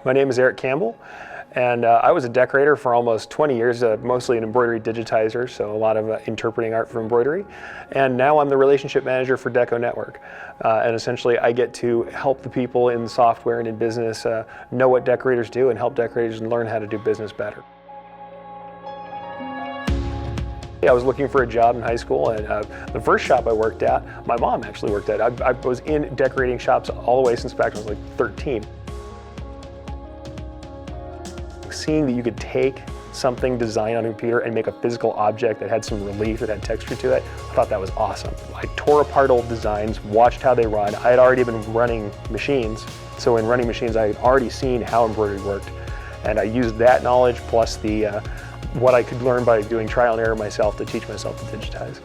My name is Erich Campbell, and I was a decorator for almost 20 years, mostly an embroidery digitizer, so a lot of interpreting art for embroidery. And now I'm the relationship manager for DecoNetwork. And essentially I get to help the people in software and in business know what decorators do and help decorators learn how to do business better. I was looking for a job in high school, and the first shop I worked at, my mom actually worked at. I was in decorating shops all the way since back when I was like 13. Seeing that you could take something designed on a computer and make a physical object that had some relief, that had texture to it, I thought that was awesome. I tore apart old designs, watched how they run. I had already been running machines, so in running machines I had already seen how embroidery worked, and I used that knowledge plus the what I could learn by doing trial and error myself to teach myself to digitize.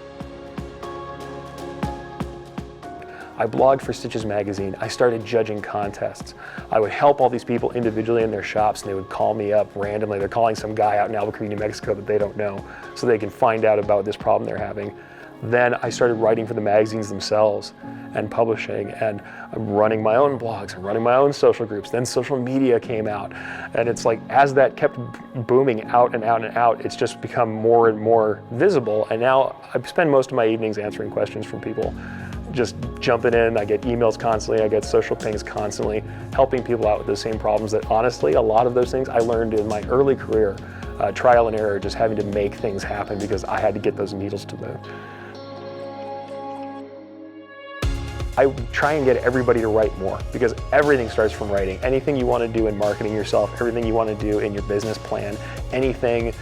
I blogged for Stitches Magazine. I started judging contests. I would help all these people individually in their shops, and they would call me up randomly. They're calling some guy out in Albuquerque, New Mexico that they don't know, so they can find out about this problem they're having. Then I started writing for the magazines themselves and publishing, and I'm running my own blogs and running my own social groups. Then social media came out, and it's like as that kept booming out and out and out, it's just become more and more visible. And now I spend most of my evenings answering questions from people, just jumping in. I get emails constantly, I get social pings constantly, helping people out with the same problems that honestly, a lot of those things I learned in my early career, trial and error, just having to make things happen because I had to get those needles to move. I try and get everybody to write more because everything starts from writing. Anything you want to do in marketing yourself, everything you want to do in your business plan, anything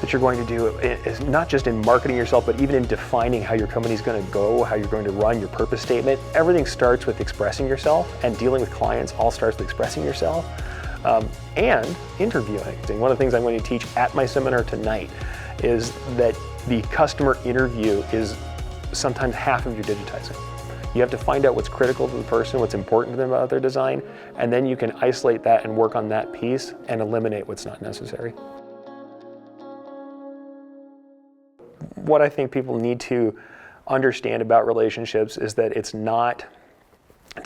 that you're going to do is not just in marketing yourself, but even in defining how your company's going to go, how you're going to run, your purpose statement. Everything starts with expressing yourself, and dealing with clients all starts with expressing yourself, and interviewing. One of the things I'm going to teach at my seminar tonight is that the customer interview is sometimes half of your digitizing. You have to find out what's critical to the person, what's important to them about their design, and then you can isolate that and work on that piece and eliminate what's not necessary. What I think people need to understand about relationships is that it's not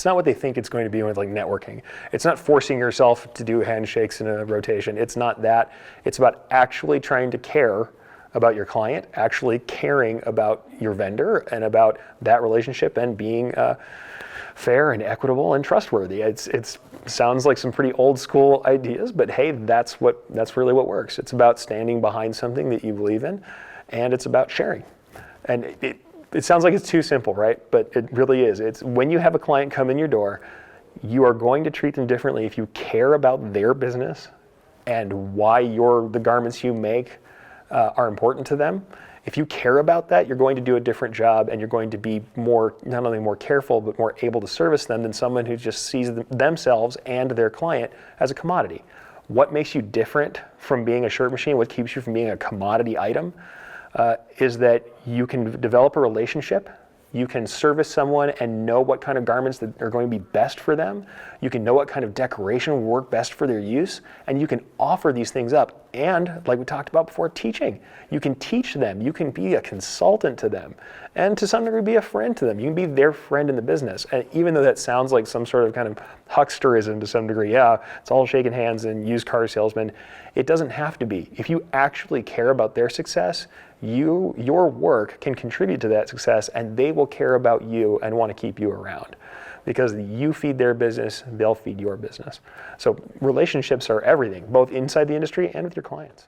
what they think it's going to be with like networking. It's not forcing yourself to do handshakes in a rotation. It's not that. It's about actually trying to care about your client, actually caring about your vendor and about that relationship, and being fair and equitable and trustworthy. It sounds like some pretty old school ideas, but hey, that's really what works. It's about standing behind something that you believe in, and it's about sharing. And it sounds like it's too simple, right? But it really is. It's when you have a client come in your door, you are going to treat them differently if you care about their business and why the garments you make are important to them. If you care about that, you're going to do a different job, and you're going to be not only more careful, but more able to service them than someone who just sees themselves and their client as a commodity. What makes you different from being a shirt machine, what keeps you from being a commodity item, is that you can develop a relationship. You can service someone and know what kind of garments that are going to be best for them. You can know what kind of decoration will work best for their use, and you can offer these things up. And like we talked about before, teaching. You can teach them. You can be a consultant to them, and to some degree be a friend to them. You can be their friend in the business. And even though that sounds like some sort of kind of hucksterism to some degree, yeah, it's all shaking hands and used car salesmen, it doesn't have to be. If you actually care about their success, your work can contribute to that success, and they will care about you and want to keep you around. Because you feed their business, they'll feed your business. So relationships are everything, both inside the industry and with your clients.